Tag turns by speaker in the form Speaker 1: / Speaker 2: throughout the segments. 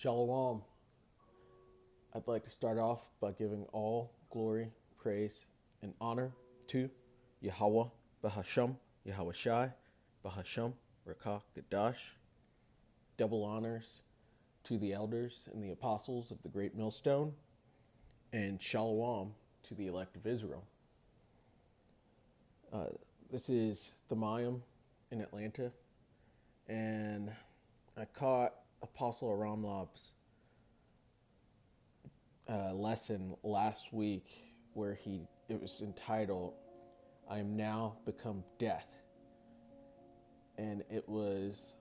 Speaker 1: Shalom. I'd like to start off by giving all glory, praise, and honor to Yahweh, Bahasham, Yahweh Shai, Bahasham, Rakah, Gadash. Double honors to the elders and the apostles of the Great Millstone, and Shalom to the elect of Israel. This is the Mayim in Atlanta, and I caught Apostle Aramlab's lesson last week where it was entitled, I am now become death. And it was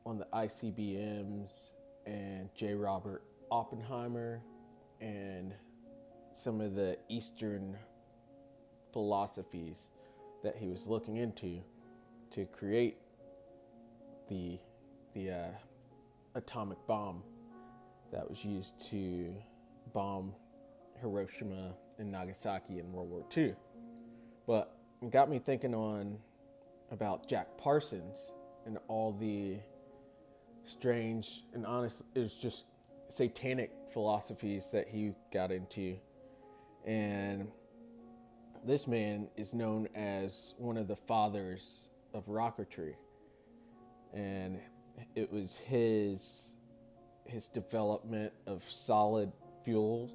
Speaker 1: on the ICBMs and J. Robert Oppenheimer and some of the Eastern philosophies that he was looking into to create the atomic bomb that was used to bomb Hiroshima and Nagasaki in World War II. But it got me thinking about Jack Parsons and all the strange and honest, it was just satanic philosophies that he got into. And this man is known as one of the fathers of rocketry. And it was his development of solid fuel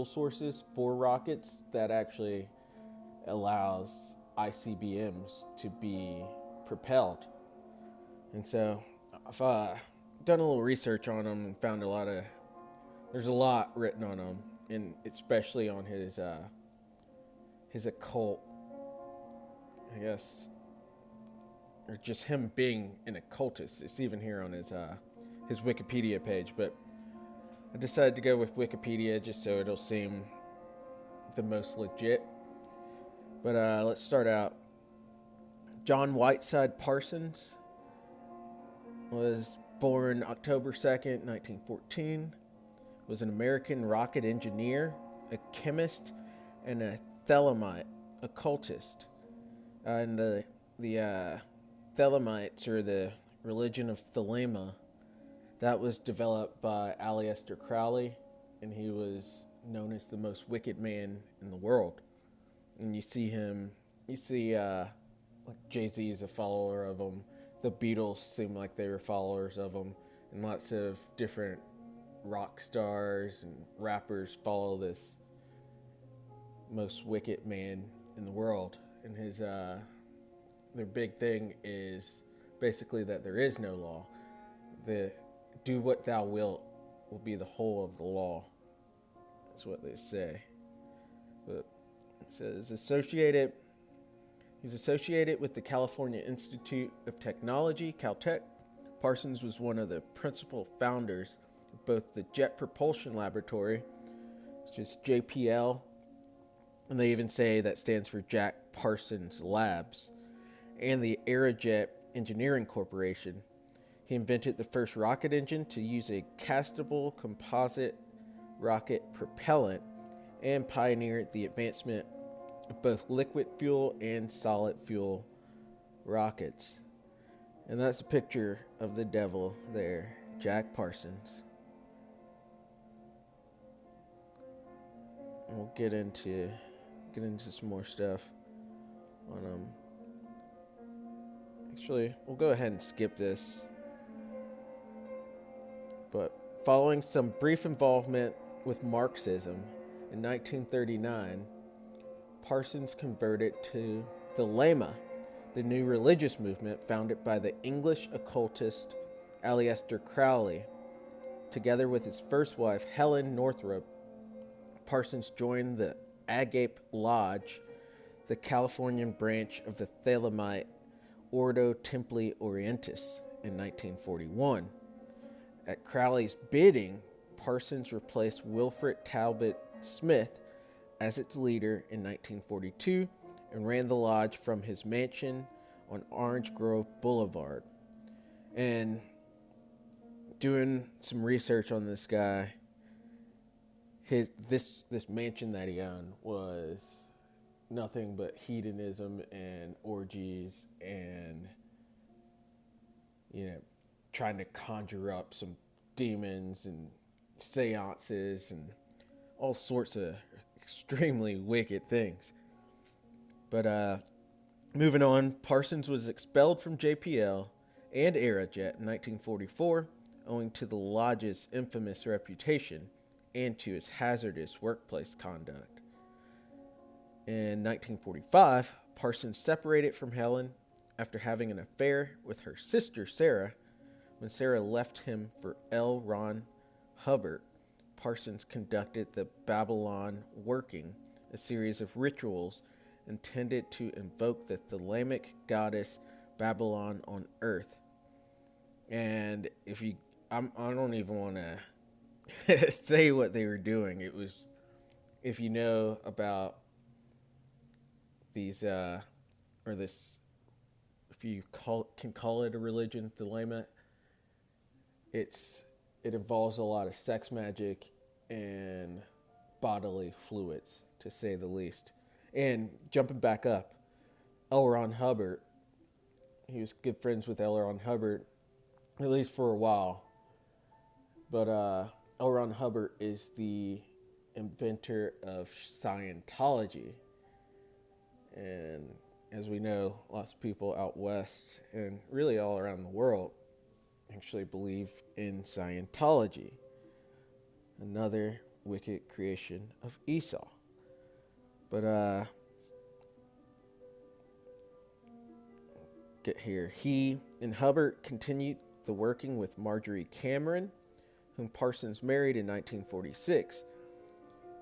Speaker 1: sources for rockets that actually allows ICBMs to be propelled. And so I've done a little research on him and found there's a lot written on him, and especially on his occult, I guess, or just him being an occultist. It's even here on his Wikipedia page, but I decided to go with Wikipedia just so it'll seem the most legit. But let's start out. John Whiteside Parsons was born October 2nd, 1914. Was an American rocket engineer, a chemist, and a Thelemite occultist. And the Thelemites, or the religion of Thelema, that was developed by Aleister Crowley, and he was known as the most wicked man in the world. And you see like Jay-Z is a follower of him. The Beatles seem like they were followers of him, and lots of different rock stars and rappers follow this most wicked man in the world. And their big thing is basically that there is no law. The do what thou wilt will be the whole of the law. That's what they say. But it says he's associated with the California Institute of Technology, Caltech. Parsons was one of the principal founders of both the Jet Propulsion Laboratory, which is JPL, and they even say that stands for Jack Parsons Labs, and the Aerojet Engineering Corporation. He invented the first rocket engine to use a castable composite rocket propellant and pioneered the advancement of both liquid fuel and solid fuel rockets. And that's a picture of the devil there, Jack Parsons. And we'll get into some more stuff on him. Actually, we'll go ahead and skip this. But following some brief involvement with Marxism in 1939, Parsons converted to the Lema, the new religious movement founded by the English occultist Aleister Crowley. Together with his first wife, Helen Northrop, Parsons joined the Agape Lodge, the Californian branch of the Thelemite Ordo Templi Orientis, in 1941. At Crowley's bidding, Parsons replaced Wilfred Talbot Smith as its leader in 1942 and ran the lodge from his mansion on Orange Grove Boulevard. And doing some research on this guy, this mansion that he owned was nothing but hedonism and orgies and, trying to conjure up some demons and seances and all sorts of extremely wicked things. But moving on, Parsons was expelled from JPL and Aerojet in 1944 owing to the lodge's infamous reputation and to his hazardous workplace conduct. In 1945, Parsons separated from Helen after having an affair with her sister Sarah. When Sarah left him for L. Ron Hubbard, Parsons conducted the Babylon Working, a series of rituals intended to invoke the Thelemic goddess Babylon on Earth. And I don't even want to say what they were doing. It was, if you know about these, or this, if you can call it a religion, Thelema, it involves a lot of sex magic and bodily fluids, to say the least. And jumping back up, L. Ron Hubbard, he was good friends with L. Ron Hubbard, at least for a while. But L. Ron Hubbard is the inventor of Scientology. And as we know, lots of people out west and really all around the world actually believe in Scientology, another wicked creation of Esau. But get here. He and Hubbard continued the working with Marjorie Cameron, whom Parsons married in 1946.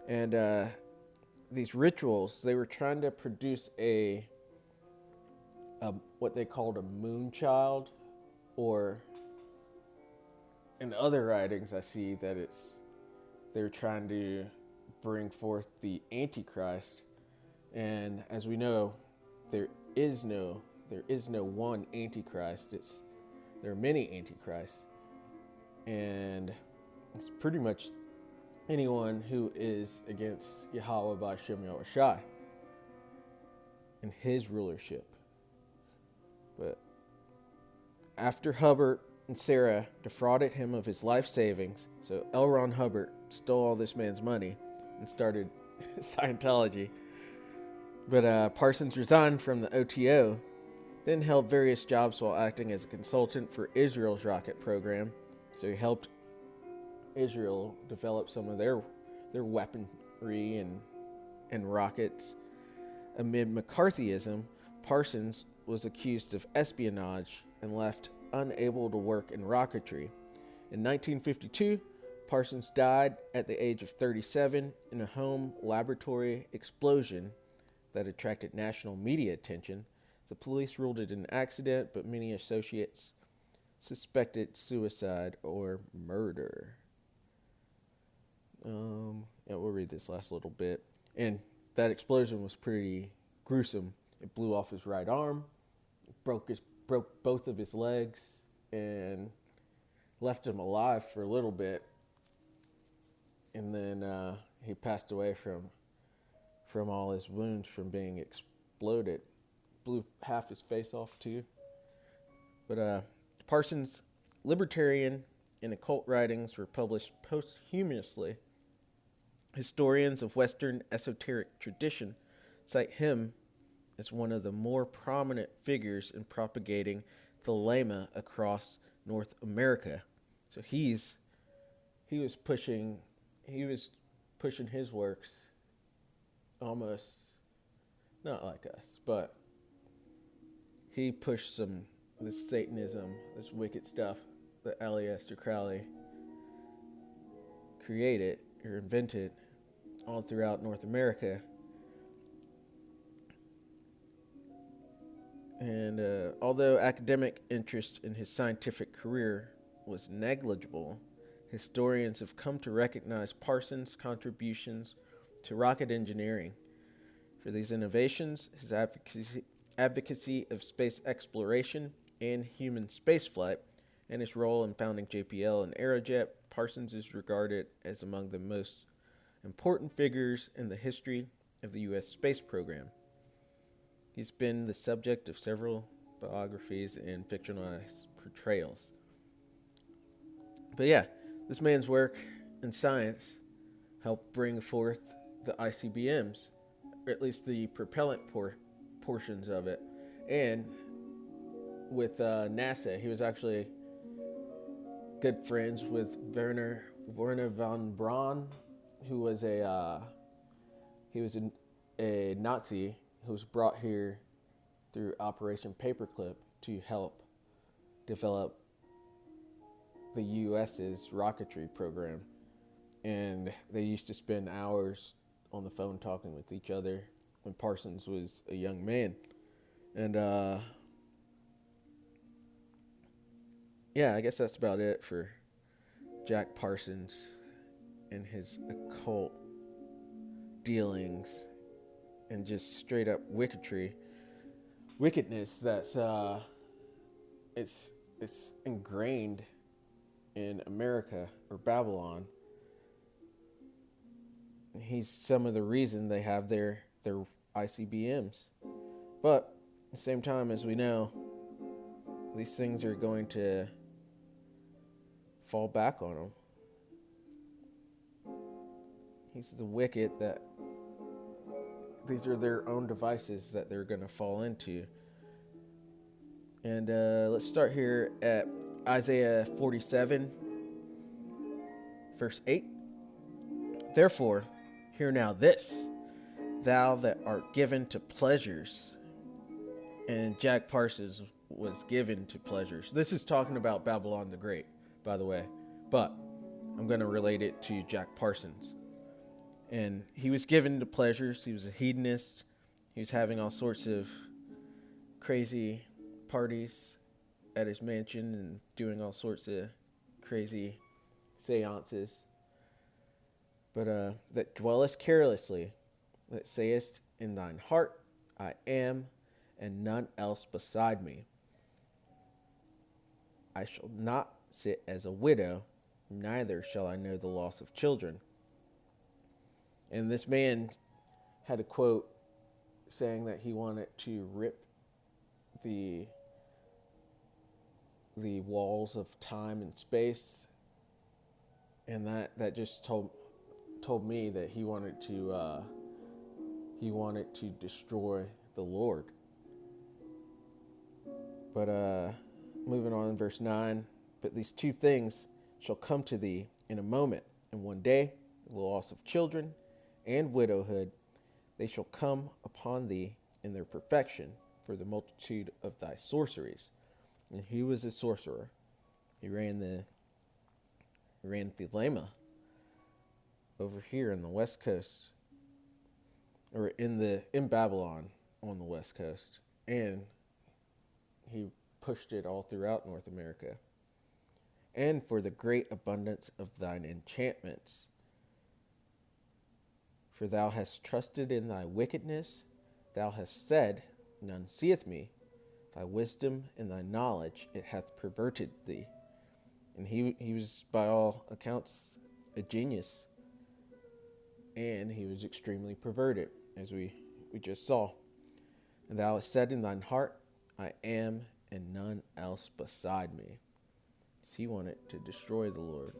Speaker 1: And these rituals, they were trying to produce a what they called a moon child, or in other writings I see that they're trying to bring forth the Antichrist. And as we know, there is no one Antichrist. There are many Antichrists, and it's pretty much anyone who is against Yahweh B'Shem Yahushai and his rulership. But after Hubbard and Sarah defrauded him of his life savings, so L. Ron Hubbard stole all this man's money and started Scientology. But Parsons resigned from the OTO, then held various jobs while acting as a consultant for Israel's rocket program. So he helped Israel develop some of their weaponry and rockets. Amid McCarthyism, Parsons was accused of espionage and left unable to work in rocketry. In 1952, Parsons died at the age of 37 in a home laboratory explosion that attracted national media attention. The police ruled it an accident, but many associates suspected suicide or murder. We'll read this last little bit. And that explosion was pretty gruesome. It blew off his right arm, broke both of his legs, and left him alive for a little bit. And then he passed away from all his wounds from being exploded. Blew half his face off too. But Parsons' libertarian and occult writings were published posthumously. Historians of Western esoteric tradition cite him as one of the more prominent figures in propagating Thelema across North America. So he was pushing his works almost not like us, but he pushed this Satanism, this wicked stuff that Aleister Crowley created or invented all throughout North America. And although academic interest in his scientific career was negligible, historians have come to recognize Parsons' contributions to rocket engineering. For these innovations, his advocacy of space exploration and human spaceflight, and his role in founding JPL and Aerojet, Parsons is regarded as among the most important figures in the history of the U.S. space program. He's been the subject of several biographies and fictionalized portrayals. But yeah, this man's work and science helped bring forth the ICBMs, or at least the propellant portions of it. And with NASA, he was actually good friends with Werner von Braun, who was a Nazi who was brought here through Operation Paperclip to help develop the U.S.'s Rocketry program. And they used to spend hours on the phone talking with each other when Parsons was a young man. And yeah, I guess that's about it for Jack Parsons and his occult dealings and just straight up wickedness that's it's ingrained in America or Babylon. He's some of the reason they have their ICBMs. But at the same time, as we know, these things are going to fall back on him. He's the wicked that these are their own devices that they're going to fall into. And let's start here at Isaiah 47, verse 8. Therefore, hear now this, thou that art given to pleasures. And Jack Parsons was given to pleasures. This is talking about Babylon the Great, by the way. But I'm going to relate it to Jack Parsons. And he was given to pleasures. He was a hedonist. He was having all sorts of crazy parties at his mansion and doing all sorts of crazy seances. But that dwellest carelessly, that sayest in thine heart, I am, and none else beside me. I shall not sit as a widow, neither shall I know the loss of children. And this man had a quote saying that he wanted to rip the walls of time and space, and that just told me that he wanted to destroy the Lord. But moving on in verse 9, but these two things shall come to thee in a moment, and one day the loss of children and widowhood, they shall come upon thee in their perfection, for the multitude of thy sorceries. And he was a sorcerer. He ran the Lama over here in the west coast, or in Babylon on the west coast, and he pushed it all throughout North America. And for the great abundance of thine enchantments, for thou hast trusted in thy wickedness, thou hast said, none seeth me. Thy wisdom and thy knowledge, it hath perverted thee. And he was, by all accounts, a genius. And he was extremely perverted, as we just saw. And thou hast said in thine heart, I am, and none else beside me. He wanted to destroy the Lord.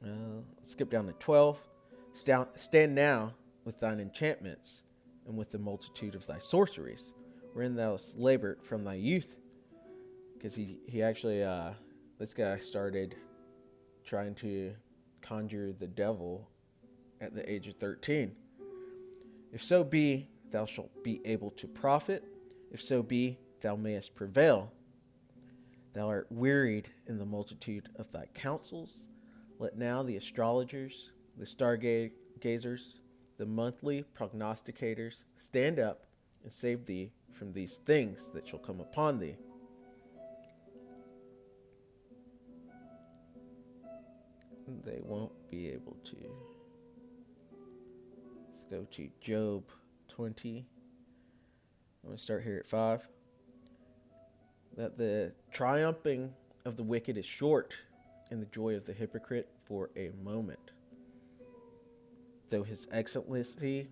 Speaker 1: Let's skip down to 12. Stand now with thine enchantments, and with the multitude of thy sorceries, wherein thou hast labored from thy youth. Because he actually, this guy started trying to conjure the devil at the age of 13. If so be, thou shalt be able to profit. If so be, thou mayest prevail. Thou art wearied in the multitude of thy counsels. Let now the astrologers, the stargazers, the monthly prognosticators stand up and save thee from these things that shall come upon thee. They won't be able to. Let's go to Job 20. I'm going to start here at 5. That the triumphing of the wicked is short, and the joy of the hypocrite for a moment. Though his excellency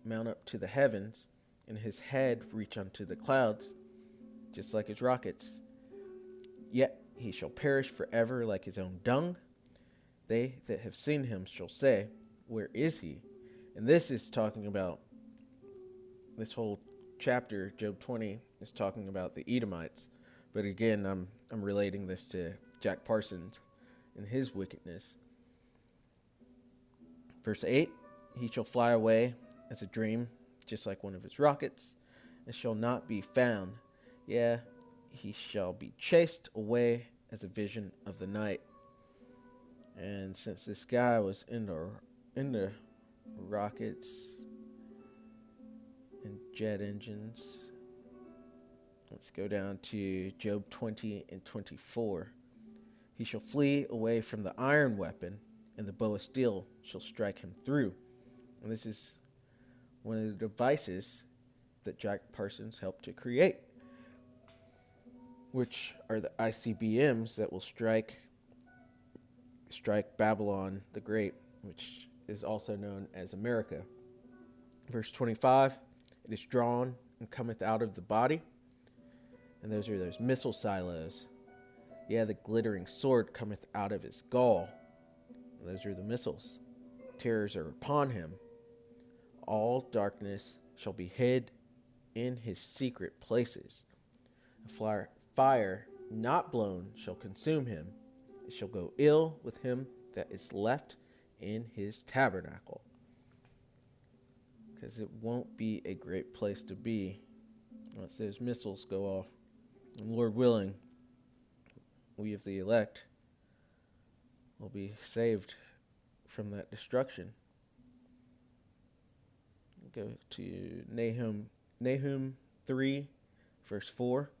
Speaker 1: mount up to the heavens, and his head reach unto the clouds, just like his rockets, yet he shall perish forever like his own dung. They that have seen him shall say, where is he? And this is talking about, this whole chapter, Job 20, is talking about the Edomites. But again, I'm relating this to Jack Parsons and his wickedness. Verse 8, he shall fly away as a dream, just like one of his rockets, and shall not be found. Yeah, he shall be chased away as a vision of the night. And since this guy was into rockets and jet engines, let's go down to Job 20 and 24. He shall flee away from the iron weapon, and the bow of steel shall strike him through. And this is one of the devices that Jack Parsons helped to create, which are the ICBMs that will strike Babylon the Great, which is also known as America. Verse 25, it is drawn and cometh out of the body, and those are those missile silos. Yeah, the glittering sword cometh out of his gall. Those are the missiles. Terrors are upon him. All darkness shall be hid in his secret places. A fire not blown shall consume him. It shall go ill with him that is left in his tabernacle. Because it won't be a great place to be once those missiles go off. And Lord willing, we of the elect will be saved from that destruction. Go to Nahum 3, verse 4.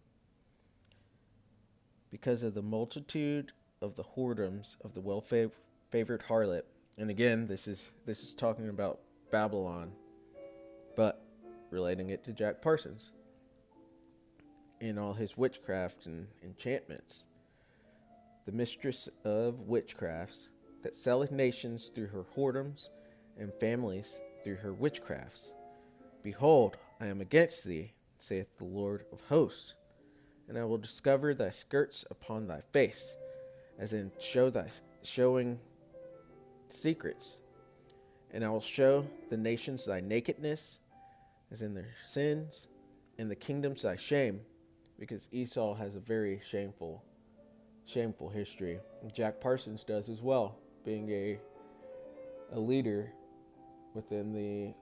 Speaker 1: Because of the multitude of the whoredoms of the well-favored harlot. And again, this is talking about Babylon, but relating it to Jack Parsons in all his witchcraft and enchantments. The mistress of witchcrafts that selleth nations through her whoredoms, and families through her witchcrafts. Behold, I am against thee, saith the Lord of hosts, and I will discover thy skirts upon thy face, as in showing secrets. And I will show the nations thy nakedness, as in their sins, and the kingdoms thy shame, because Esau has a very shameful history. And Jack Parsons does as well, being a leader within the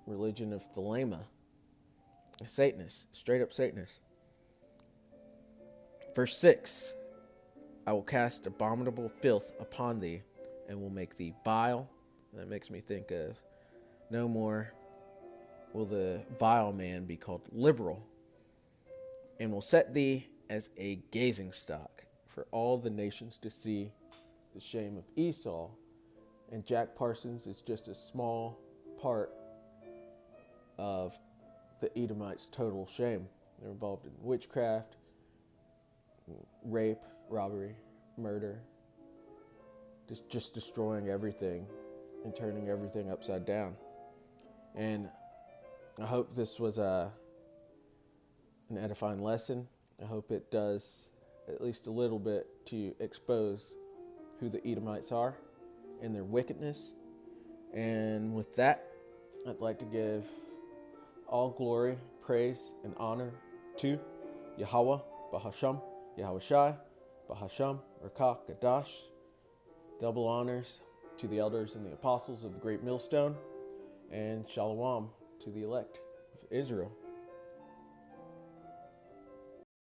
Speaker 1: religion of Thelema, a Satanist, straight up Satanist. Verse 6, I will cast abominable filth upon thee, and will make thee vile. That makes me think of, no more will the vile man be called liberal, and will set thee as a gazing stock for all the nations to see the shame of Esau. And Jack Parsons is just a small part of the Edomites' total shame. They're involved in witchcraft, rape, robbery, murder, just destroying everything and turning everything upside down. And I hope this was an edifying lesson. I hope it does at least a little bit to expose who the Edomites are and their wickedness. And with that, I'd like to give all glory, praise, and honor to Yahweh, Bahasham, Yahweh Shai, Bahasham, Rakah, Gadash. Double honors to the elders and the apostles of the Great Millstone, and Shalom to the elect of Israel.